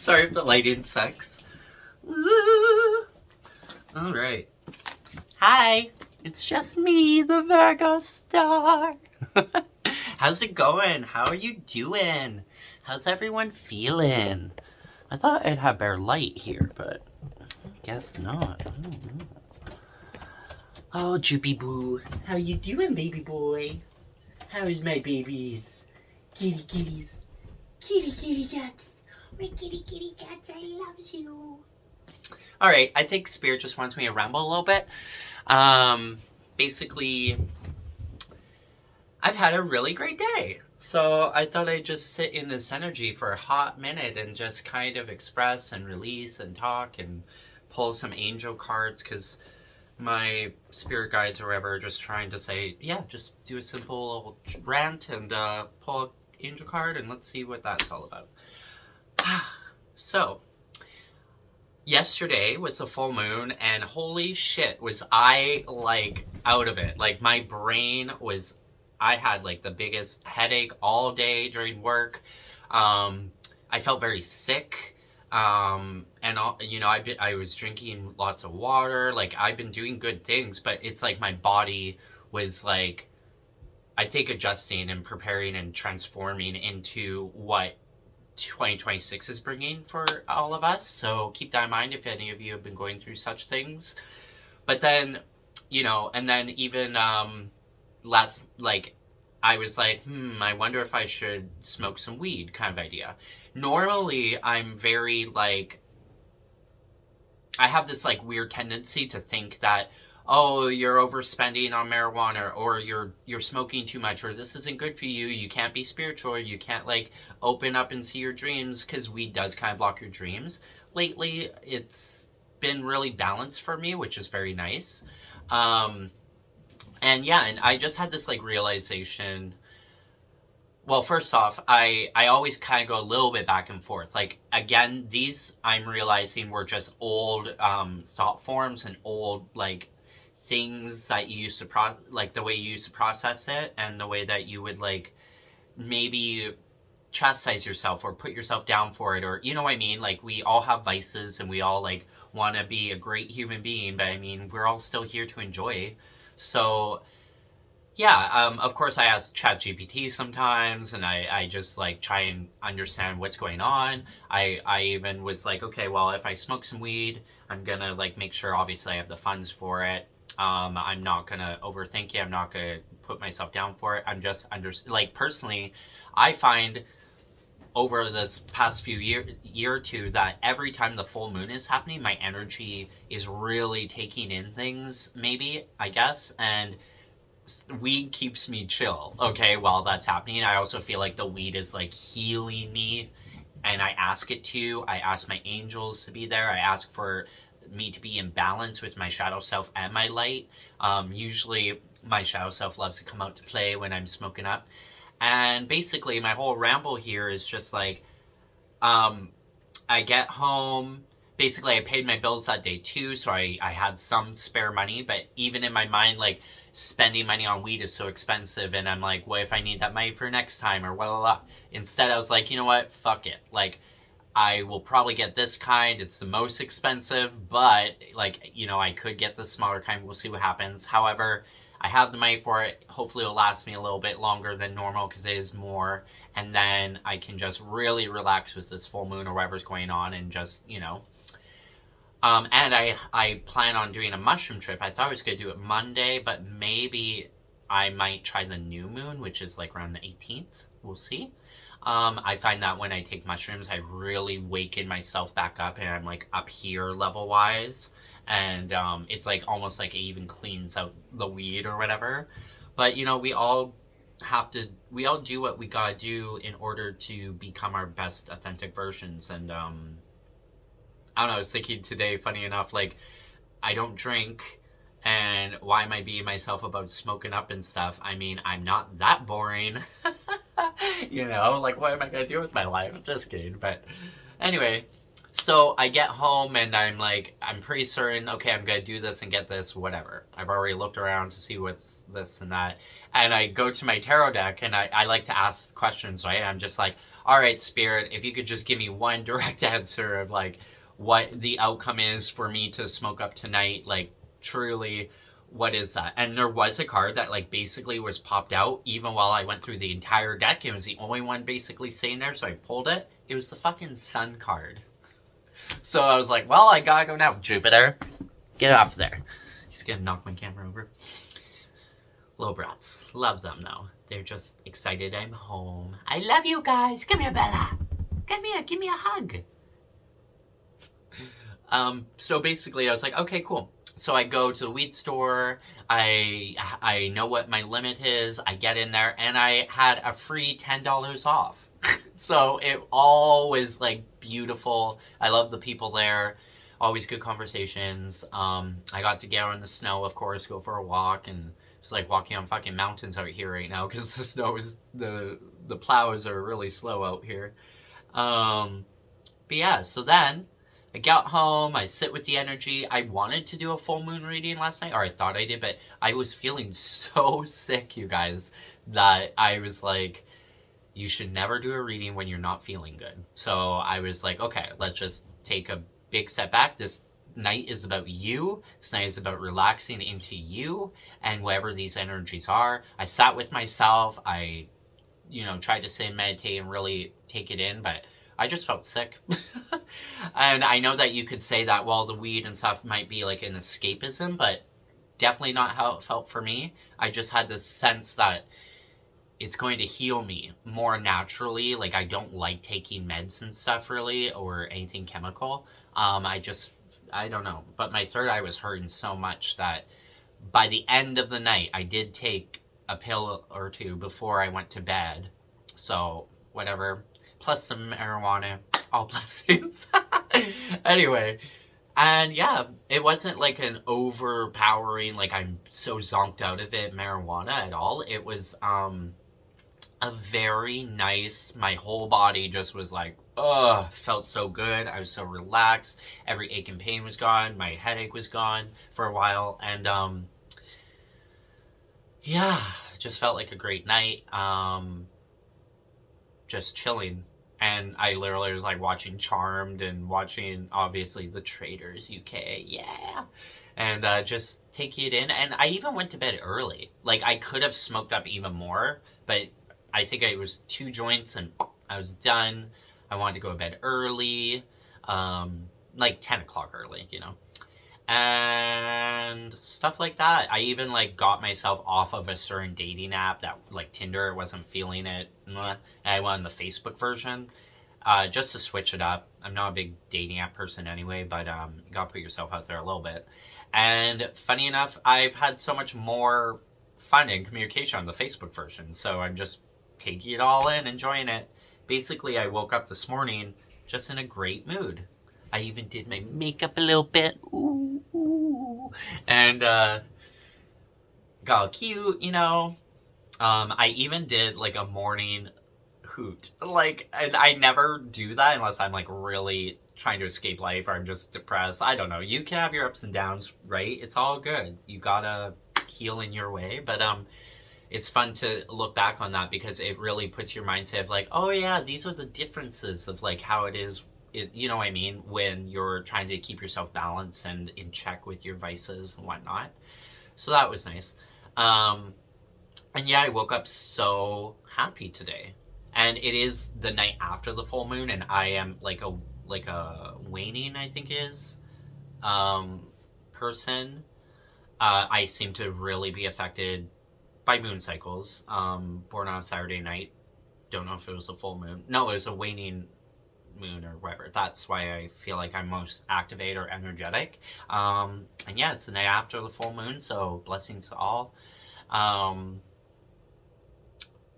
Sorry if the lighting sucks. Woo. All right. Hi, it's just me, the Virgo star. How's it going? How are you doing? How's everyone feeling? I thought I'd have better light here, but guess not. I don't know. Oh, Joopy Boo. How you doing, baby boy? How is my babies? Kitty kitties. Kitty kitty cats. My kitty kitty cats, I love you. Alright, I think Spirit just wants me to ramble a little bit. Basically, I've had a really great day. So I thought I'd just sit in this energy for a hot minute and just kind of express and release and talk and pull some angel cards, because my spirit guides or whatever are just trying to say, yeah, just do a simple little rant and pull an angel card and let's see what that's all about. So, yesterday was the full moon and holy shit was I like out of it. Like my brain was, I had like the biggest headache all day during work. I felt very sick. And you know, I was drinking lots of water. Like I've been doing good things, but it's like my body was like, I think adjusting and preparing and transforming into what 2026 is bringing for all of us. So keep that in mind if any of you have been going through such things. But then, you know, and then even last, like, I was like, I wonder if I should smoke some weed kind of idea. Normally, I'm very, like, I have this, like, weird tendency to think that, oh, you're overspending on marijuana, or you're smoking too much, or this isn't good for you, you can't be spiritual, you can't, like, open up and see your dreams, because weed does kind of block your dreams. Lately, it's been really balanced for me, which is very nice. And yeah, and I just had this, like, realization. Well, first off, I always kind of go a little bit back and forth. Like, again, these I'm realizing were just old thought forms and old, like, things that you used to like the way you used to process it, and the way that you would, like, maybe chastise yourself or put yourself down for it, or you know what I mean? Like, we all have vices and we all, like, want to be a great human being, but I mean, we're all still here to enjoy. So yeah, of course I ask ChatGPT sometimes, and I just, like, try and understand what's going on. I even was like, okay, well, if I smoke some weed, I'm gonna, like, make sure, obviously, I have the funds for it. I'm not gonna overthink it. I'm not gonna put myself down for it. I'm just, like, personally, I find over this past few year or two that every time the full moon is happening, my energy is really taking in things, maybe, I guess, and weed keeps me chill, okay, while that's happening. I also feel like the weed is, like, healing me, and I ask it to. I ask my angels to be there. I ask for me to be in balance with my shadow self and my light. Usually my shadow self loves to come out to play when I'm smoking up. And basically my whole ramble here is just like, I get home. Basically, I paid my bills that day too, so I had some spare money, but even in my mind, like, spending money on weed is so expensive, and I'm like, what if I need that money for next time, or blah, blah, blah. Instead, I was like, you know what, fuck it. Like, I will probably get this kind, it's the most expensive, but, like, you know, I could get the smaller kind, we'll see what happens. However, I have the money for it. Hopefully it'll last me a little bit longer than normal, because it is more, and then I can just really relax with this full moon or whatever's going on, and just, you know. And I plan on doing a mushroom trip. I thought I was going to do it Monday, but maybe I might try the new moon, which is, like, around the 18th. We'll see. I find that when I take mushrooms, I really waken myself back up, and I'm, like, up here level-wise. And it's, like, almost like it even cleans out the weed or whatever. But, you know, we all do what we gotta do in order to become our best authentic versions. And, I don't know, I was thinking today, funny enough, like, I don't drink, and why am I being myself about smoking up and stuff? I mean, I'm not that boring. You know, like, what am I gonna do with my life? Just kidding. But anyway, So I get home and I'm like, I'm pretty certain, okay, I'm gonna do this and get this, whatever. I've already looked around to see what's this and that. And I go to my tarot deck and I like to ask questions, right? I'm just like, all right, Spirit, if you could just give me one direct answer of like what the outcome is for me to smoke up tonight, like truly, what is that? And there was a card that like basically was popped out even while I went through the entire deck. It was the only one basically sitting there, so I pulled it. It was the fucking Sun card. So I was like, well, I gotta go now. Jupiter, get off there. He's gonna knock my camera over. Little brats. Love them, though. They're just excited I'm home. I love you guys. Come here, Bella. Come here. Give me a hug. So basically, I was like, okay, cool. So I go to the weed store. I know what my limit is. I get in there, and I had a free $10 off. So it all was like beautiful. I love the people there. Always good conversations. I got to get out in the snow, of course, go for a walk, and it's like walking on fucking mountains out here right now because the snow is the plows are really slow out here. But yeah, so then I got home, I sit with the energy. I wanted to do a full moon reading last night, or I thought I did, but I was feeling so sick, you guys, that I was like, you should never do a reading when you're not feeling good. So I was like, okay, let's just take a big step back. This night is about you. This night is about relaxing into you and whatever these energies are. I sat with myself. I, tried to sit and meditate and really take it in, but I just felt sick. And I know that you could say that, well, the weed and stuff might be like an escapism, but definitely not how it felt for me. I just had this sense that it's going to heal me more naturally. Like, I don't like taking meds and stuff really, or anything chemical. I don't know. But my third eye was hurting so much that by the end of the night, I did take a pill or two before I went to bed. So, whatever. Plus some marijuana. All blessings. Anyway. And yeah, it wasn't like an overpowering, like I'm so zonked out of it marijuana at all. It was, a very nice, my whole body just was like, felt so good. I was so relaxed. Every ache and pain was gone. My headache was gone for a while. And, yeah, just felt like a great night. Just chilling. And I literally was like watching Charmed and watching, obviously, The Traitors UK. Yeah. And just taking it in. And I even went to bed early. Like, I could have smoked up even more, but I think it was 2 joints and I was done. I wanted to go to bed early, like 10 o'clock early, and stuff like that. I even like got myself off of a certain dating app that like Tinder, wasn't feeling it. And I went on the Facebook version, just to switch it up. I'm not a big dating app person anyway, but you gotta put yourself out there a little bit. And funny enough, I've had so much more fun and communication on the Facebook version, so I'm just taking it all in, enjoying it. Basically, I woke up this morning just in a great mood. I even did my makeup a little bit. Ooh, ooh. And got cute, I even did like a morning hoot. Like, and I never do that unless I'm like really trying to escape life or I'm just depressed. I don't know. You can have your ups and downs, right? It's all good. You gotta heal in your way. But it's fun to look back on that because it really puts your mindset of like, oh yeah, these are the differences of like how it is, you know what I mean, when you're trying to keep yourself balanced and in check with your vices and whatnot. So that was nice. And yeah, I woke up so happy today. And it is the night after the full moon, and I am like a waning, I think is, person. I seem to really be affected by moon cycles. Born on a Saturday night. Don't know if it was a full moon. No, it was a waning moon or whatever. That's why I feel like I'm most activated or energetic. And yeah, it's the night after the full moon, so blessings to all. I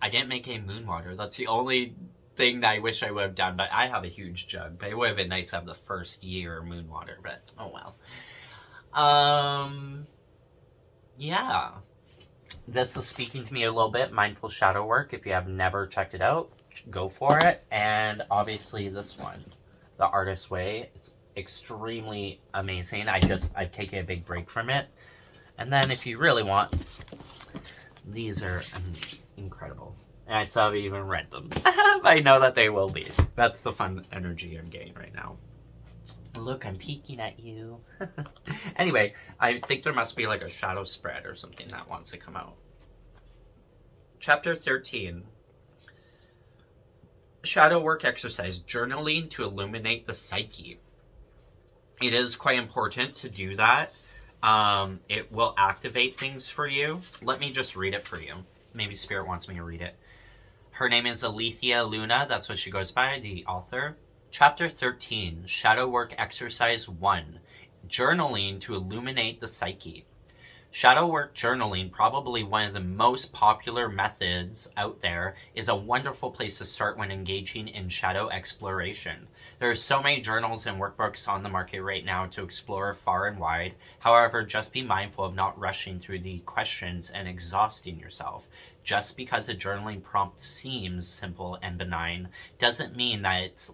didn't make any moon water. That's the only thing that I wish I would have done, but I have a huge jug. But it would have been nice to have the first year moon water, but oh well. Yeah. This is speaking to me a little bit. Mindful Shadow Work. If you have never checked it out, go for it. And obviously this one. The Artist Way. It's extremely amazing. I've taken a big break from it. And then if you really want, these are incredible. And I still haven't even read them. I know that they will be. That's the fun energy I'm getting right now. Look, I'm peeking at you. Anyway, I think there must be like a shadow spread or something that wants to come out. Chapter 13. Shadow work exercise, journaling to illuminate the psyche. It is quite important to do that. It will activate things for you. Let me just read it for you. Maybe Spirit wants me to read it. Her name is Alethea Luna. That's what she goes by, the author. Chapter 13, Shadow Work Exercise 1, Journaling to Illuminate the Psyche. Shadow work journaling, probably one of the most popular methods out there, is a wonderful place to start when engaging in shadow exploration. There are so many journals and workbooks on the market right now to explore far and wide. However, just be mindful of not rushing through the questions and exhausting yourself. Just because a journaling prompt seems simple and benign doesn't mean that it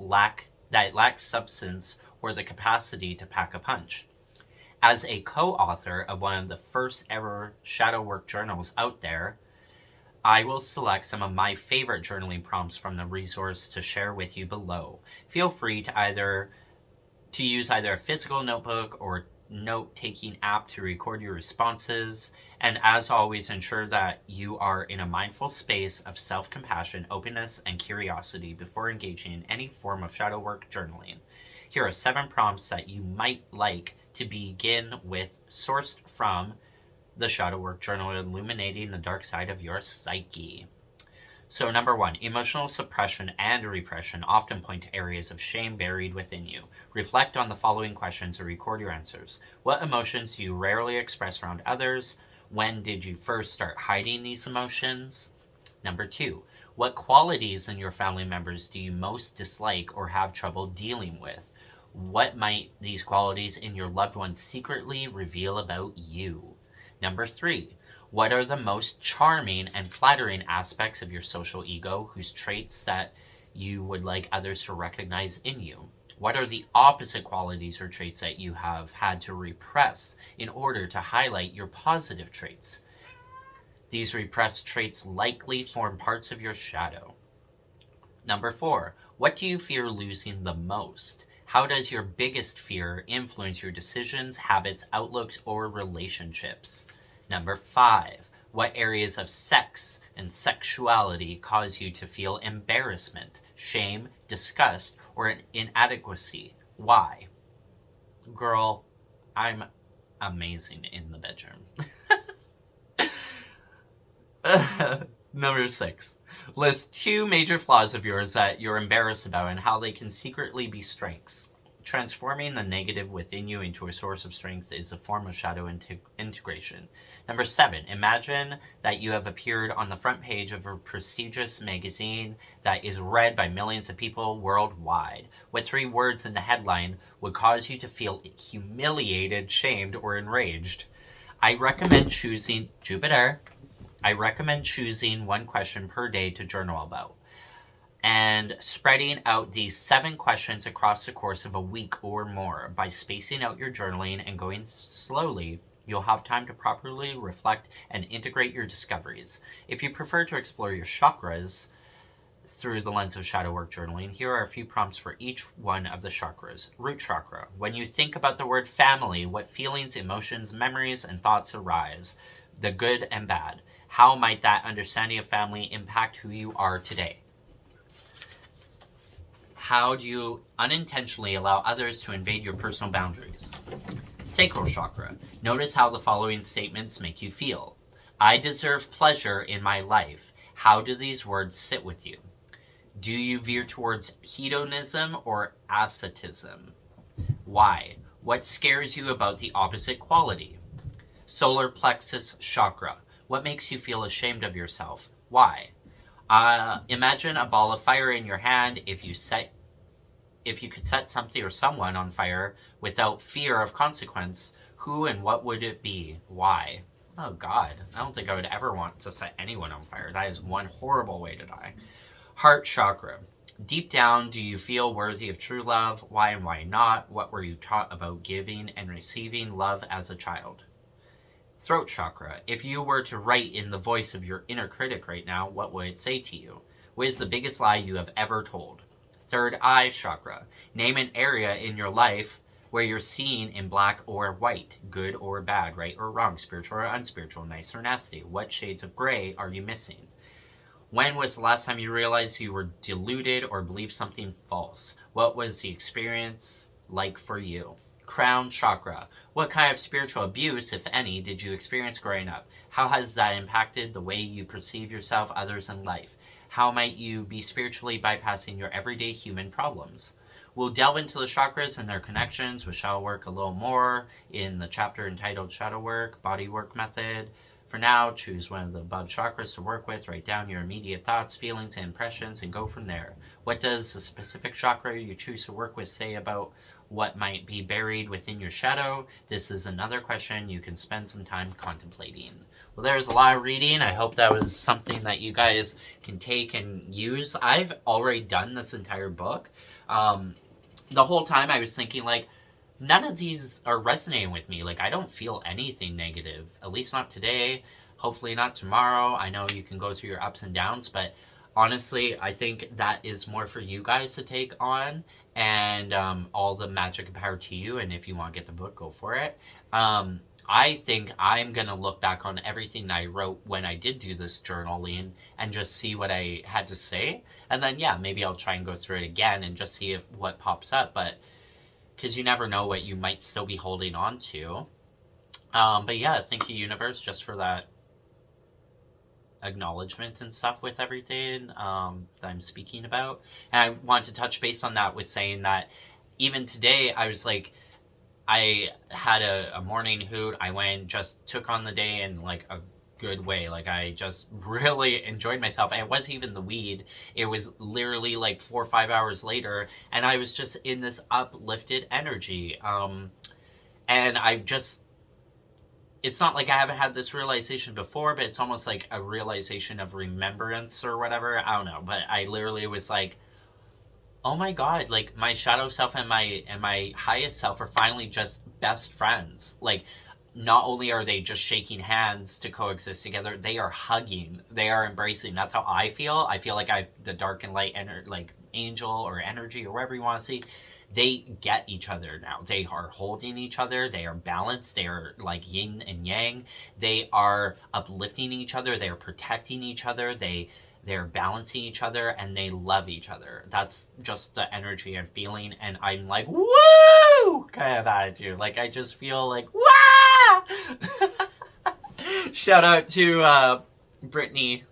lacks substance or the capacity to pack a punch. As a co-author of one of the first ever shadow work journals out there, I will select some of my favorite journaling prompts from the resource to share with you below. Feel free to use either a physical notebook or note-taking app to record your responses, and as always, ensure that you are in a mindful space of self-compassion, openness, and curiosity before engaging in any form of shadow work journaling. Here are 7 prompts that you might like to begin with, sourced from the Shadow Work Journal, Illuminating the Dark Side of Your Psyche. So number 1, emotional suppression and repression often point to areas of shame buried within you. Reflect on the following questions and record your answers. What emotions do you rarely express around others? When did you first start hiding these emotions? Number 2, what qualities in your family members do you most dislike or have trouble dealing with? What might these qualities in your loved ones secretly reveal about you? Number 3, what are the most charming and flattering aspects of your social ego whose traits that you would like others to recognize in you? What are the opposite qualities or traits that you have had to repress in order to highlight your positive traits? These repressed traits likely form parts of your shadow. Number 4, what do you fear losing the most? How does your biggest fear influence your decisions, habits, outlooks, or relationships? Number 5, what areas of sex and sexuality cause you to feel embarrassment, shame, disgust, or inadequacy? Why? Girl, I'm amazing in the bedroom. Number 6. List 2 major flaws of yours that you're embarrassed about and how they can secretly be strengths. Transforming the negative within you into a source of strength is a form of shadow integration. Number 7. Imagine that you have appeared on the front page of a prestigious magazine that is read by millions of people worldwide. What 3 words in the headline would cause you to feel humiliated, shamed, or enraged? I recommend choosing one question per day to journal about, and spreading out these 7 questions across the course of a week or more. By spacing out your journaling and going slowly, you'll have time to properly reflect and integrate your discoveries. If you prefer to explore your chakras through the lens of shadow work journaling, here are a few prompts for each one of the chakras. Root chakra. When you think about the word family, what feelings, emotions, memories, and thoughts arise? The good and bad. How might that understanding of family impact who you are today? How do you unintentionally allow others to invade your personal boundaries? Sacral chakra. Notice how the following statements make you feel. I deserve pleasure in my life. How do these words sit with you? Do you veer towards hedonism or asceticism? Why? What scares you about the opposite quality? Solar plexus chakra. What makes you feel ashamed of yourself? Why? Imagine a ball of fire in your hand. If you could set something or someone on fire without fear of consequence, who and what would it be? Why? Oh God, I don't think I would ever want to set anyone on fire. That is one horrible way to die. Heart chakra. Deep down, do you feel worthy of true love? Why and why not? What were you taught about giving and receiving love as a child? Throat chakra. If you were to write in the voice of your inner critic right now, what would it say to you? What is the biggest lie you have ever told? Third eye chakra. Name an area in your life where you're seen in black or white, good or bad, right or wrong, spiritual or unspiritual, nice or nasty. What shades of gray are you missing? When was the last time you realized you were deluded or believed something false? What was the experience like for you? Crown chakra. What kind of spiritual abuse, if any, did you experience growing up? How has that impacted the way you perceive yourself, others, and life? How might you be spiritually bypassing your everyday human problems? We'll delve into the chakras and their connections with shadow work a little more in the chapter entitled Shadow Work, Body Work Method. For now, choose one of the above chakras to work with, write down your immediate thoughts, feelings, and impressions, and go from there. What does the specific chakra you choose to work with say about what might be buried within your shadow? This is another question you can spend some time contemplating. Well, there's a lot of reading. I hope that was something that you guys can take and use. I've already done this entire book. The whole time I was thinking, like, none of these are resonating with me. Like, I don't feel anything negative, at least not today, hopefully not tomorrow. I know you can go through your ups and downs, but honestly, I think that is more for you guys to take on, and all the magic and power to you. And if you want to get the book, go for it. I think I'm going to look back on everything that I wrote when I did do this journaling and just see what I had to say. And then, yeah, maybe I'll try and go through it again and just see if what pops up. But because you never know what you might still be holding on to. But yeah, thank you, universe, just for that acknowledgement and stuff with everything that I'm speaking about. And I want to touch base on that with saying that even today, I was like, I had a morning hoot. I went, just took on the day in like a good way. Like, I just really enjoyed myself. And it wasn't even the weed. It was literally like 4 or 5 hours later, and I was just in this uplifted energy. And I just, it's not like I haven't had this realization before, but it's almost like a realization of remembrance or whatever. I don't know. But I literally was like, oh my god, like, my shadow self and my highest self are finally just best friends. Like, not only are they just shaking hands to coexist together, they are hugging, they are embracing. That's how I feel. I feel like I've the dark and light like angel or energy or whatever you want to see. They get each other now. They are holding each other. They are balanced. They are like yin and yang. They are uplifting each other. They are protecting each other. They're balancing each other, and they love each other. That's just the energy I'm feeling, and I'm like, woo! Kind of attitude. Like, I just feel like, wah! Shout out to Brittany.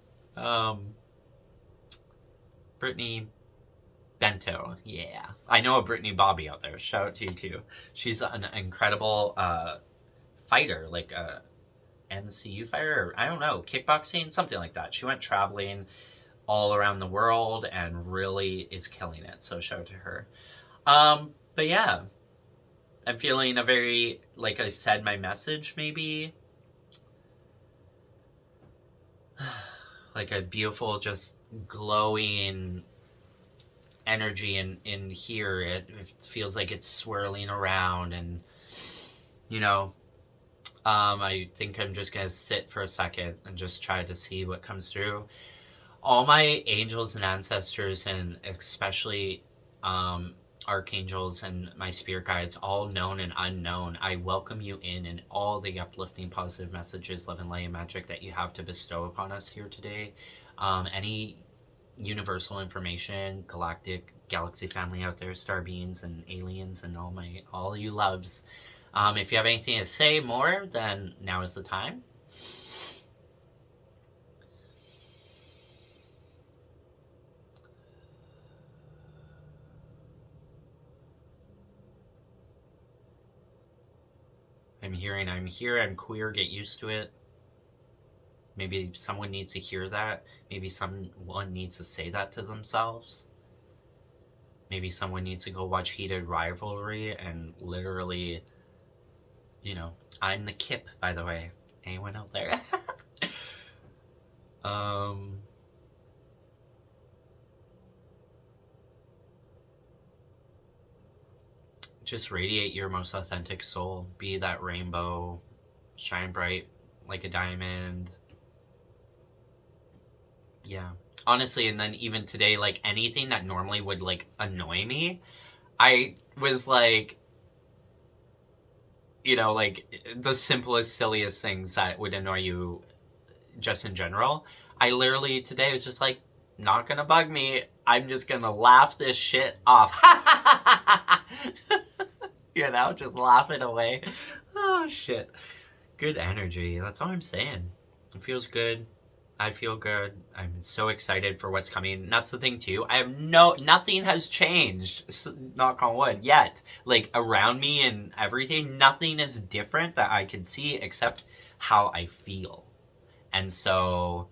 Brittany Bento. Yeah. I know a Brittany Bobby out there. Shout out to you, too. She's an incredible fighter, like a MCU fighter, or I don't know, kickboxing, something like that. She went traveling all around the world and really is killing it. So shout out to her. But yeah, I'm feeling a very, like I said, my message maybe like a beautiful, just glowing energy in here. It feels like it's swirling around, and you know, I think I'm just gonna sit for a second and just try to see what comes through. All my angels and ancestors, and especially archangels and my spirit guides, all known and unknown, I welcome you in, and all the uplifting, positive messages, love and light and magic that you have to bestow upon us here today. Any universal information, galactic, galaxy family out there, star beings and aliens, and all you loves. If you have anything to say more, then now is the time. I'm hearing, I'm here, I'm queer, get used to it. Maybe someone needs to hear that. Maybe someone needs to say that to themselves. Maybe someone needs to go watch Heated Rivalry and literally, you know, I'm the Kip, by the way. Anyone out there? just radiate your most authentic soul. Be that rainbow. Shine bright like a diamond. Yeah. Honestly, and then even today, like, anything that normally would, like, annoy me, I was like, you know, like, the simplest, silliest things that would annoy you just in general. I literally today was just like, not gonna bug me. I'm just gonna laugh this shit off. You know, just laugh it away. Oh, shit. Good energy. That's all I'm saying. It feels good. I feel good. I'm so excited for what's coming. And that's the thing too. Nothing has changed, knock on wood, yet. Like, around me and everything, nothing is different that I can see except how I feel. And so,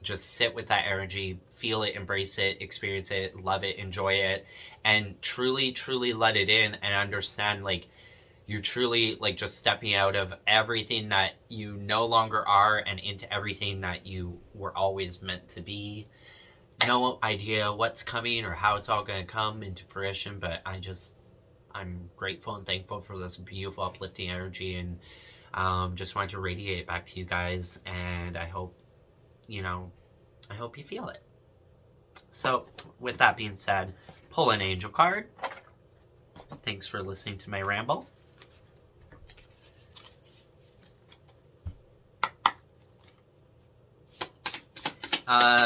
just sit with that energy, feel it, embrace it, experience it, love it, enjoy it, and truly, truly let it in and understand, like, you're truly, like, just stepping out of everything that you no longer are and into everything that you were always meant to be. No idea what's coming or how it's all going to come into fruition, but I'm grateful and thankful for this beautiful, uplifting energy, and just wanted to radiate it back to you guys, and I hope you feel it. So, with that being said, pull an angel card. Thanks for listening to my ramble.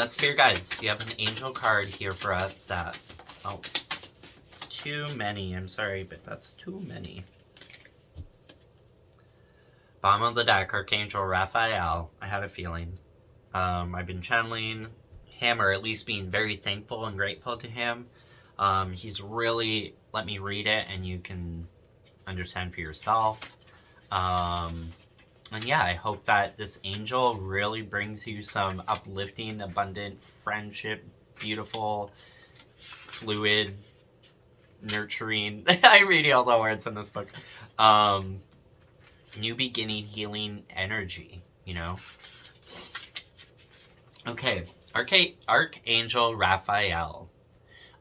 Spirit guides, do you have an angel card here for us that... Oh, too many. I'm sorry, but that's too many. Bottom of the deck, Archangel Raphael. I had a feeling. I've been channeling him, or at least being very thankful and grateful to him. He's really let me read it, and you can understand for yourself. And yeah, I hope that this angel really brings you some uplifting, abundant friendship, beautiful, fluid, nurturing. I read all the words in this book. New beginning, healing energy, you know? Okay, Archangel Raphael.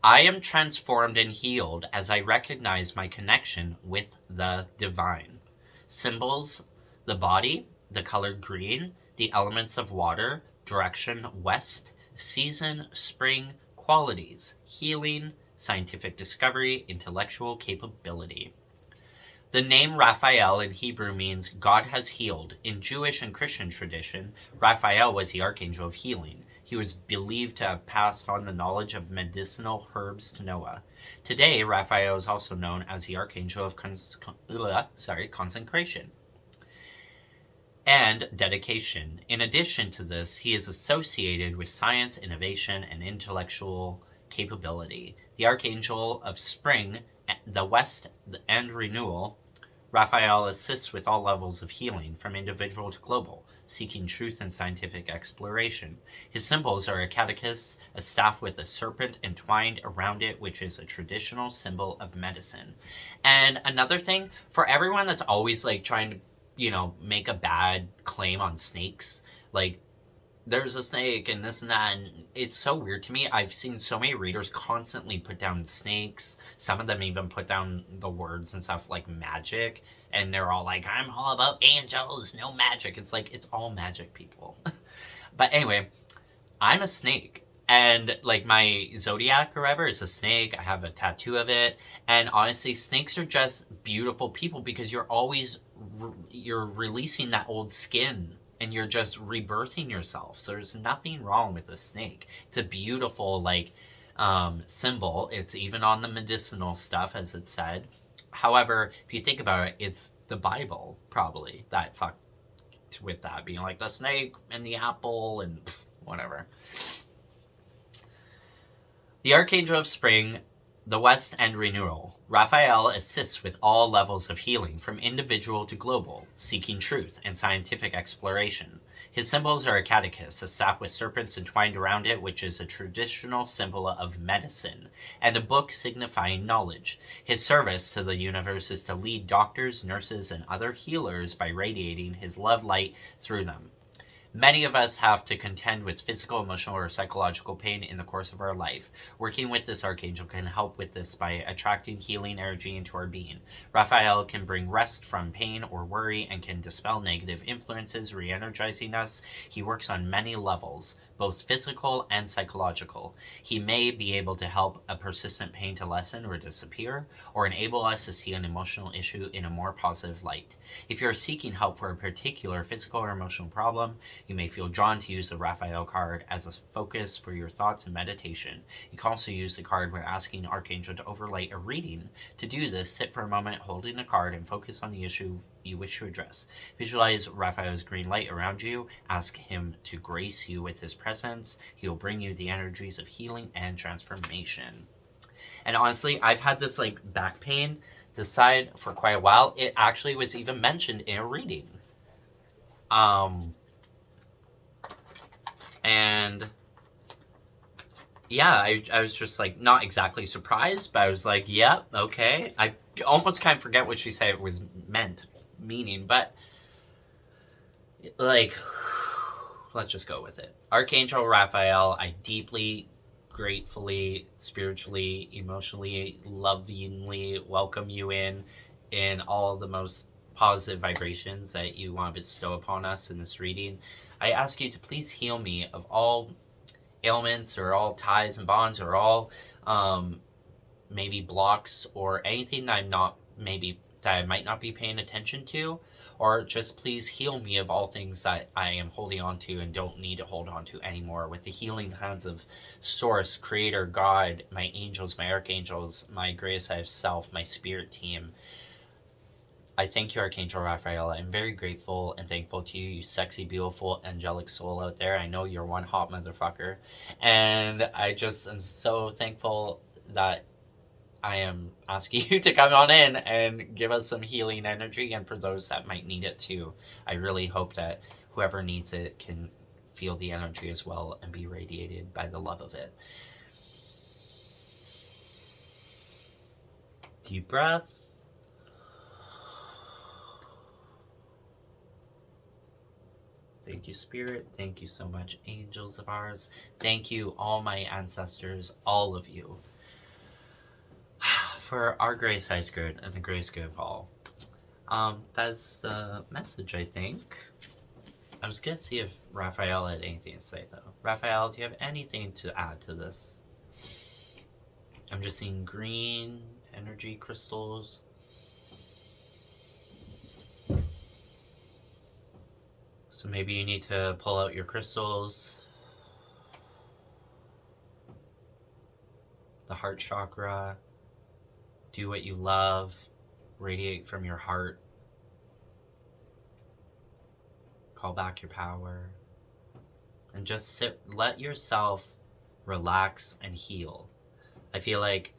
I am transformed and healed as I recognize my connection with the divine. Symbols: the body, the color green, the elements of water, direction west, season spring, qualities healing, scientific discovery, intellectual capability. The name Raphael in Hebrew means God has healed. In Jewish and Christian tradition, Raphael was the archangel of healing. He was believed to have passed on the knowledge of medicinal herbs to Noah. Today, Raphael is also known as the archangel of consecration and dedication. In addition to this, he is associated with science, innovation, and intellectual capability. The archangel of spring, the west, and renewal, Raphael assists with all levels of healing, from individual to global, seeking truth and scientific exploration. His symbols are a caduceus, a staff with a serpent entwined around it, which is a traditional symbol of medicine. And another thing, for everyone that's always like trying to, make a bad claim on snakes, like, there's a snake and this and that, and it's so weird to me. I've seen so many readers constantly put down snakes. Some of them even put down the words and stuff like magic, and they're all like, I'm all about angels, no magic. It's like, it's all magic, people. But anyway, I'm a snake, and like my zodiac or whatever is a snake. I have a tattoo of it, and honestly, snakes are just beautiful people, because you're releasing that old skin, and you're just rebirthing yourself. So there's nothing wrong with a snake. It's a beautiful, symbol. It's even on the medicinal stuff, as it said. However, if you think about it, it's the Bible, probably, that fucked with that, being like the snake and the apple and whatever. The Archangel of Spring, the West, and Renewal. Raphael assists with all levels of healing, from individual to global, seeking truth and scientific exploration. His symbols are a caduceus, a staff with serpents entwined around it, which is a traditional symbol of medicine, and a book signifying knowledge. His service to the universe is to lead doctors, nurses, and other healers by radiating his love light through them. Many of us have to contend with physical, emotional, or psychological pain in the course of our life. Working with this archangel can help with this by attracting healing energy into our being. Raphael can bring rest from pain or worry and can dispel negative influences, re-energizing us. He works on many levels, both physical and psychological. He may be able to help a persistent pain to lessen or disappear, or enable us to see an emotional issue in a more positive light. If you're seeking help for a particular physical or emotional problem, you may feel drawn to use the Raphael card as a focus for your thoughts and meditation. You can also use the card when asking Archangel to overlay a reading. To do this, sit for a moment holding the card and focus on the issue you wish to address. Visualize Raphael's green light around you. Ask him to grace you with his presence. He will bring you the energies of healing and transformation. And honestly, I've had this like back pain this side for quite a while. It actually was even mentioned in a reading. And yeah, I was just like not exactly surprised, but I was like, yeah, okay. I almost kind of forget what she said it was meaning, but like, let's just go with it. Archangel Raphael, I deeply, gratefully, spiritually, emotionally, lovingly welcome you in all the most positive vibrations that you want to bestow upon us in this reading. I ask you to please heal me of all ailments or all ties and bonds or all maybe blocks or anything that I might not be paying attention to, or just please heal me of all things that I am holding on to and don't need to hold on to anymore, with the healing hands of Source, Creator, God, my angels, my archangels, my greatest I of self, my spirit team. I thank you, Archangel Raphael. I'm very grateful and thankful to you, you sexy, beautiful, angelic soul out there. I know you're one hot motherfucker. And I just am so thankful that I am asking you to come on in and give us some healing energy. And for those that might need it too, I really hope that whoever needs it can feel the energy as well and be radiated by the love of it. Deep breath. Thank you, Spirit. Thank you so much, angels of ours. Thank you, all my ancestors, all of you, for our grace, highest good, and the grace good of all. That's the message, I think. I was going to see if Raphael had anything to say, though. Raphael, do you have anything to add to this? I'm just seeing green energy crystals. So maybe you need to pull out your crystals, the heart chakra, do what you love, radiate from your heart, call back your power, and just sit, let yourself relax and heal. I feel like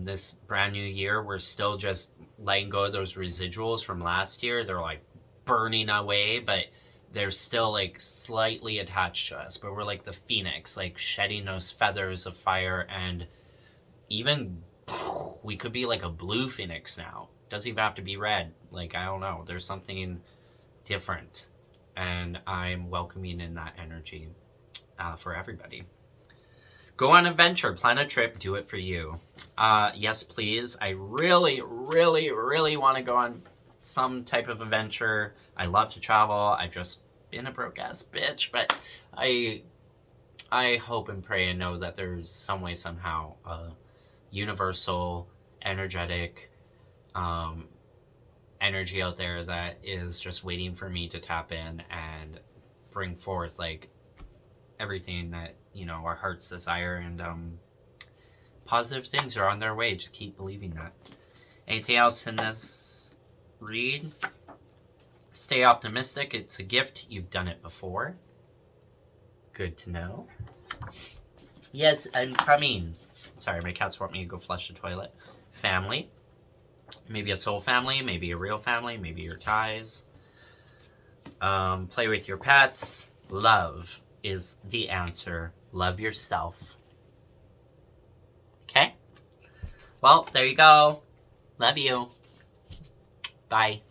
this brand new year, we're still just letting go of those residuals from last year. They're like burning away, but they're still like slightly attached to us, but we're like the phoenix, like shedding those feathers of fire, and even we could be like a blue phoenix now. Doesn't even have to be red. Like, I don't know, there's something different, and I'm welcoming in that energy for everybody. Go on an adventure, plan a trip, do it for you. Yes, please. I really, really, really want to go on some type of adventure. I love to travel. I've just been a broke ass bitch, but I hope and pray and know that there's some way, somehow, a universal, energetic energy out there that is just waiting for me to tap in and bring forth like everything that, you know, our hearts desire, and positive things are on their way. Just keep believing that. Anything else in this read? Stay optimistic. It's a gift. You've done it before. Good to know. Yes, I'm coming. Sorry, my cats want me to go flush the toilet. Family. Maybe a soul family, maybe a real family, maybe your ties. Play with your pets. Love is the answer. Love yourself. Okay? Well, there you go. Love you. Bye.